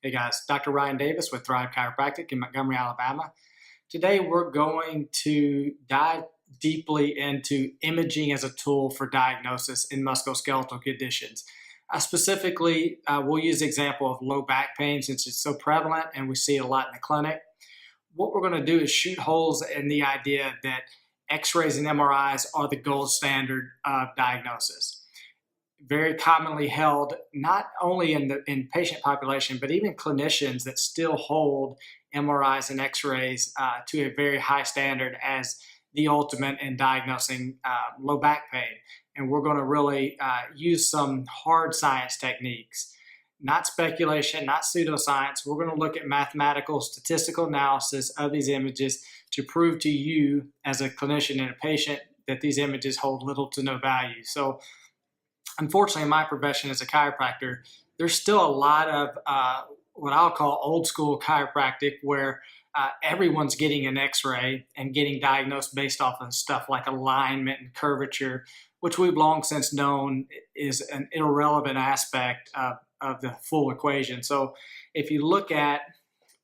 Hey guys, Dr. Ryan Davis with Thrive Chiropractic in Montgomery, Alabama. Today we're going to dive deeply into imaging as a tool for diagnosis in musculoskeletal conditions. Specifically, we'll use the example of low back pain since it's so prevalent and we see it a lot in the clinic. What we're going to do is shoot holes in the idea that x-rays and MRIs are the gold standard of diagnosis. Very commonly held, not only in patient population, but even clinicians that still hold MRIs and X-rays to a very high standard as the ultimate in diagnosing low back pain. And we're going to really use some hard science techniques, not speculation, not pseudoscience. We're going to look at mathematical, statistical analysis of these images to prove to you as a clinician and a patient that these images hold little to no value. So unfortunately, in my profession as a chiropractor, there's still a lot of what I'll call old school chiropractic where everyone's getting an x-ray and getting diagnosed based off of stuff like alignment and curvature, which we've long since known is an irrelevant aspect of the full equation. So if you look at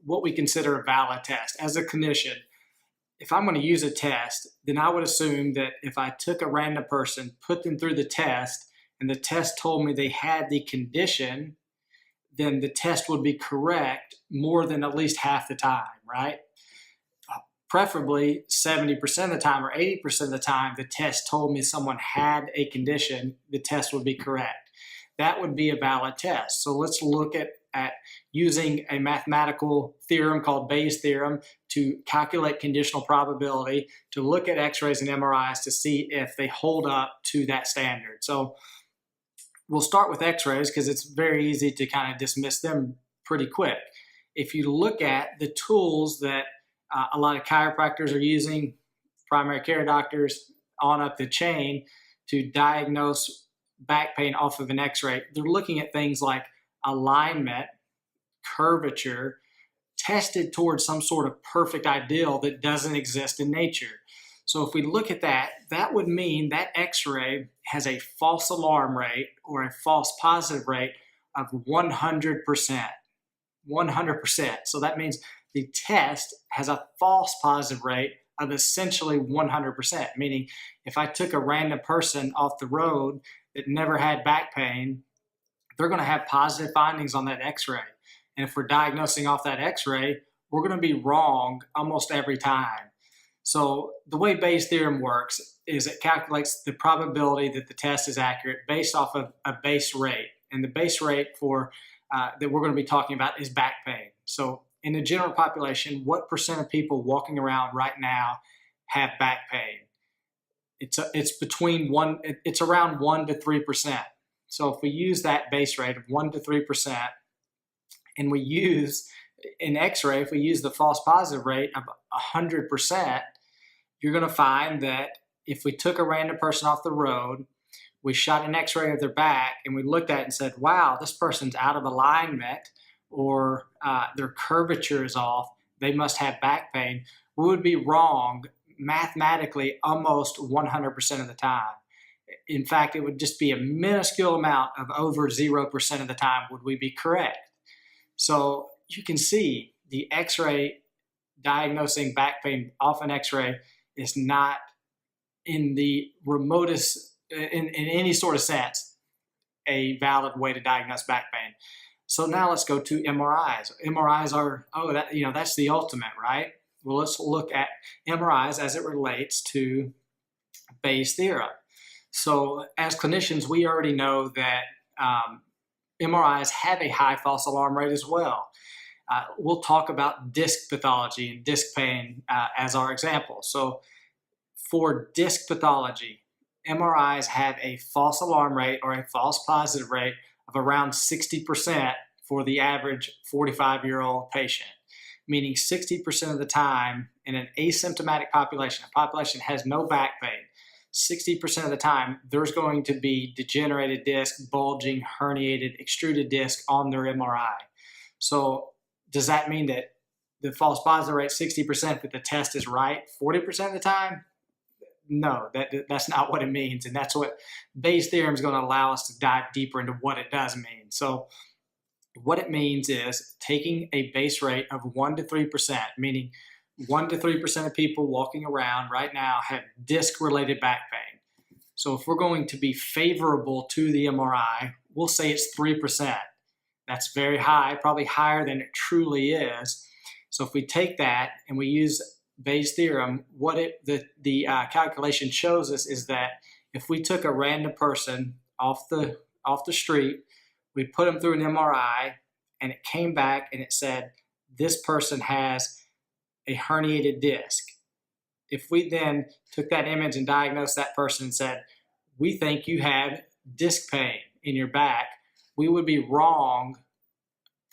what we consider a valid test, as a clinician, if I'm going to use a test, then I would assume that if I took a random person, put them through the test, and the test told me they had the condition, then the test would be correct more than at least half the time, right? Preferably 70% of the time or 80% of the time, the test told me someone had a condition, the test would be correct. That would be a valid test. So let's look at using a mathematical theorem called Bayes' theorem to calculate conditional probability, to look at x-rays and MRIs to see if they hold up to that standard. So we'll start with x-rays because it's very easy to kind of dismiss them pretty quick. If you look at the tools that a lot of chiropractors are using, primary care doctors on up the chain to diagnose back pain off of an x-ray, they're looking at things like alignment, curvature, tested towards some sort of perfect ideal that doesn't exist in nature. So if we look at that, that would mean that x-ray has a false alarm rate or a false positive rate of 100%. 100%. So that means the test has a false positive rate of essentially 100%, meaning if I took a random person off the road that never had back pain, they're going to have positive findings on that x-ray. And if we're diagnosing off that x-ray, we're going to be wrong almost every time. So the way Bayes' theorem works is it calculates the probability that the test is accurate based off of a base rate. And the base rate for that we're going to be talking about is back pain. So in the general population, what percent of people walking around right now have back pain? It's around 1 to 3%. So if we use that base rate of 1 to 3%, and we use in X-ray, if we use the false positive rate of 100%, you're going to find that if we took a random person off the road, we shot an X-ray of their back, and we looked at it and said, wow, this person's out of alignment, or their curvature is off, they must have back pain, we would be wrong mathematically almost 100% of the time. In fact, it would just be a minuscule amount of over 0% of the time would we be correct. So you can see the x-ray diagnosing back pain off an x-ray is not in the remotest, in any sort of sense, a valid way to diagnose back pain. So now let's go to MRIs. MRIs are, that's the ultimate, right? Well, let's look at MRIs as it relates to Bayes' theorem. So as clinicians, we already know that MRIs have a high false alarm rate as well. We'll talk about disc pathology and disc pain as our example. So for disc pathology, MRIs have a false alarm rate or a false positive rate of around 60% for the average 45-year-old patient, meaning 60% of the time in an asymptomatic population, a population has no back pain, 60% of the time, there's going to be degenerated disc, bulging, herniated, extruded disc on their MRI. So does that mean that the false positive rate 60%, that the test is right 40% of the time? No, that's not what it means. And that's what Bayes' theorem is going to allow us to dive deeper into what it does mean. So What it means is taking a base rate of 1 to 3%, meaning 1 to 3% of people walking around right now have disc-related back pain. So if we're going to be favorable to the MRI, we'll say it's 3%. That's very high, probably higher than it truly is. So if we take that and we use Bayes' theorem, what the calculation shows us is that if we took a random person off the street, we put them through an MRI, and it came back and it said, this person has a herniated disc. If we then took that image and diagnosed that person and said, we think you have disc pain in your back, we would be wrong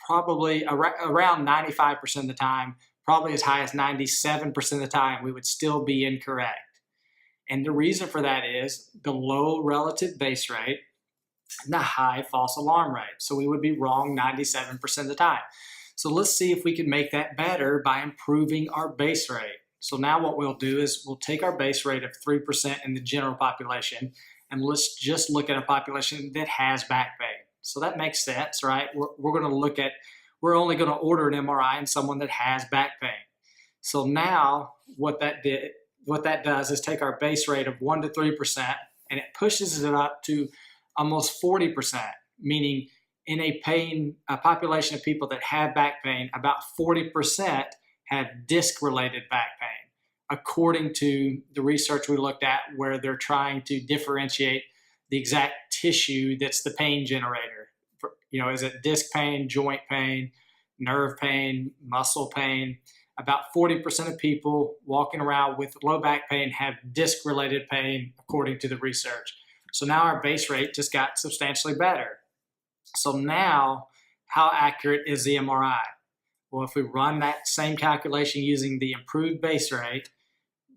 probably around 95% of the time, probably as high as 97% of the time, we would still be incorrect. And the reason for that is the low relative base rate and the high false alarm rate. So we would be wrong 97% of the time. So let's see if we can make that better by improving our base rate. So now what we'll do is we'll take our base rate of 3% in the general population, and let's just look at a population that has back pain. So that makes sense, right? We're only going to order an MRI in someone that has back pain. So now what that does is take our base rate of 1 to 3% and it pushes it up to almost 40%, meaning in a population of people that have back pain, about 40% have disc-related back pain, according to the research we looked at where they're trying to differentiate the exact tissue that's the pain generator. Is it disc pain, joint pain, nerve pain, muscle pain? About 40% of people walking around with low back pain have disc-related pain, according to the research. So now our base rate just got substantially better. So now, how accurate is the MRI? Well, if we run that same calculation using the improved base rate,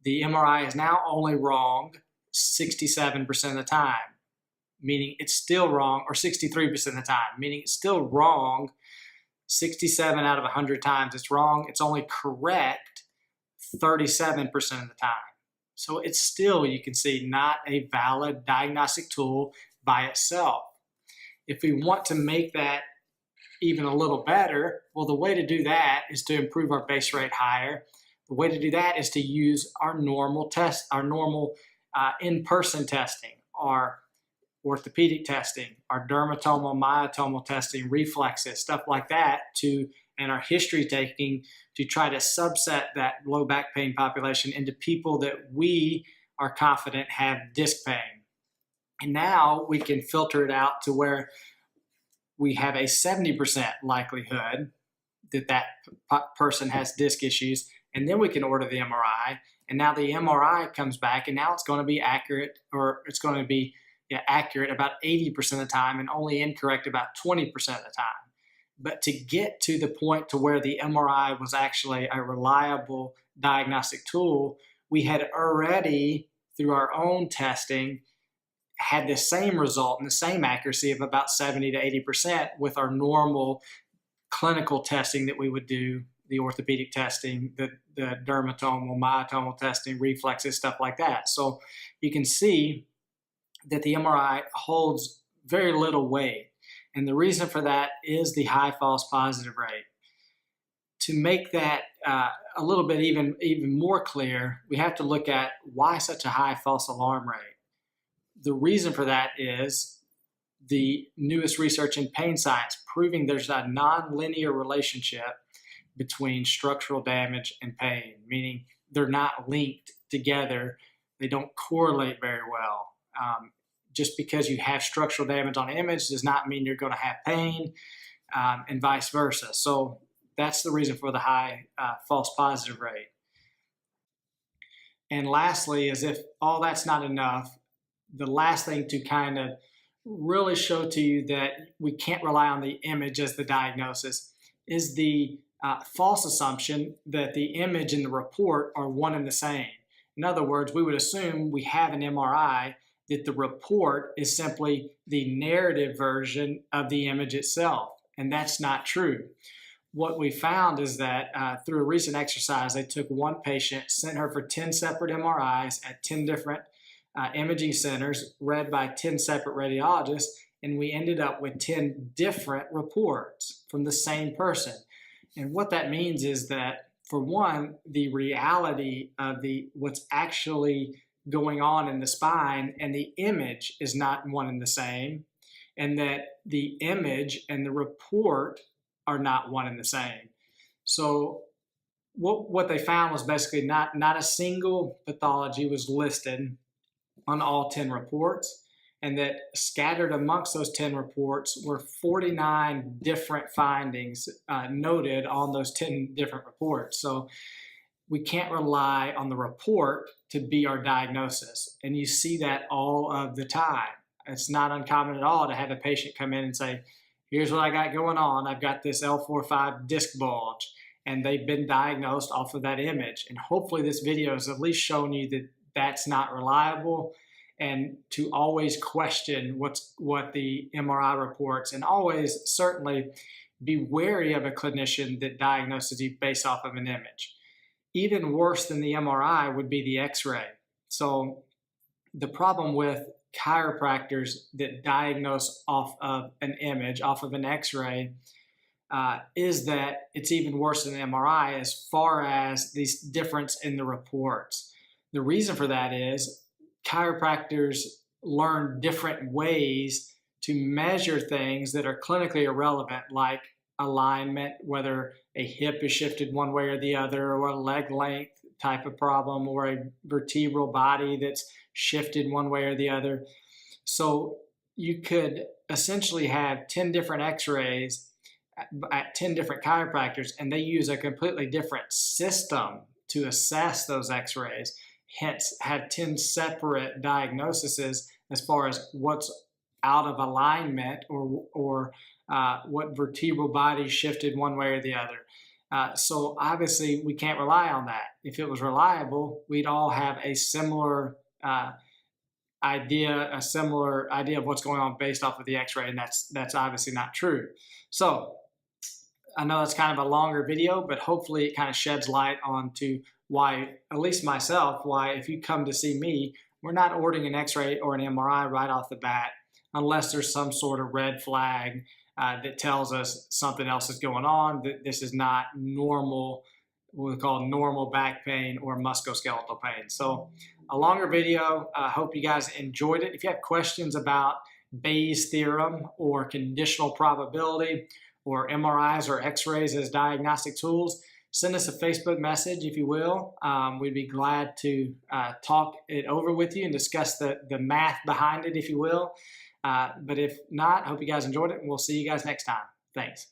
the MRI is now only wrong 67% of the time, meaning it's still wrong, or 63% of the time, meaning it's still wrong 67 out of 100 times. It's wrong. It's only correct 37% of the time. So it's still, you can see, not a valid diagnostic tool by itself. If we want to make that even a little better, well, the way to do that is to improve our base rate higher. The way to do that is to use our normal test, our normal in-person testing, our orthopedic testing, our dermatomal, myotomal testing, reflexes, stuff like that, and our history taking to try to subset that low back pain population into people that we are confident have disc pain. And now we can filter it out to where we have a 70% likelihood that person has disc issues, and then we can order the MRI. And now the MRI comes back, and now it's going to be accurate, or it's going to be accurate about 80% of the time and only incorrect about 20% of the time. But to get to the point to where the MRI was actually a reliable diagnostic tool, we had already, through our own testing, had the same result and the same accuracy of about 70 to 80% with our normal clinical testing that we would do, the orthopedic testing, the dermatomal, myotomal testing, reflexes, stuff like that. So you can see that the MRI holds very little weight. And the reason for that is the high false positive rate. To make that a little bit even more clear, we have to look at why such a high false alarm rate. The reason for that is the newest research in pain science proving there's a nonlinear relationship between structural damage and pain, meaning they're not linked together. They don't correlate very well. Just because you have structural damage on an image does not mean you're going to have pain, and vice versa. So that's the reason for the high false positive rate. And lastly, as if all that's not enough, the last thing to kind of really show to you that we can't rely on the image as the diagnosis is the false assumption that the image and the report are one and the same. In other words, we would assume we have an MRI, that the report is simply the narrative version of the image itself, and that's not true. What we found is that through a recent exercise, they took one patient, sent her for 10 separate MRIs at 10 different imaging centers read by 10 separate radiologists, and we ended up with 10 different reports from the same person. And what that means is that, for one, the reality of what's actually going on in the spine and the image is not one and the same, and that the image and the report are not one and the same. So what they found was basically not a single pathology was listed on all 10 reports, and that scattered amongst those 10 reports were 49 different findings noted on those 10 different reports. So we can't rely on the report to be our diagnosis. And you see that all of the time. It's not uncommon at all to have a patient come in and say, here's what I got going on. I've got this L4-5 disc bulge, and they've been diagnosed off of that image. And hopefully this video has at least shown you that that's not reliable, and to always question what the MRI reports, and always certainly be wary of a clinician that diagnoses you based off of an image. Even worse than the MRI would be the X-ray. So the problem with chiropractors that diagnose off of an image, off of an X-ray, is that it's even worse than the MRI as far as this difference in the reports. The reason for that is chiropractors learn different ways to measure things that are clinically irrelevant, like alignment, whether a hip is shifted one way or the other, or a leg length type of problem, or a vertebral body that's shifted one way or the other. So you could essentially have 10 different X-rays at 10 different chiropractors, and they use a completely different system to assess those X-rays, hence have 10 separate diagnoses as far as what's out of alignment, or what vertebral body shifted one way or the other. So obviously we can't rely on that. If it was reliable, we'd all have a similar idea of what's going on based off of the X-ray, and that's obviously not true. So I know that's kind of a longer video, but hopefully it kind of sheds light onto why, at least myself, why if you come to see me, we're not ordering an X-ray or an MRI right off the bat unless there's some sort of red flag that tells us something else is going on, that this is not normal, what we call normal back pain or musculoskeletal pain. So a longer video. I hope you guys enjoyed it. If you have questions about Bayes' theorem or conditional probability or MRIs or X-rays as diagnostic tools, send us a Facebook message, if you will. We'd be glad to talk it over with you and discuss the math behind it, if you will. But if not, I hope you guys enjoyed it, and we'll see you guys next time. Thanks.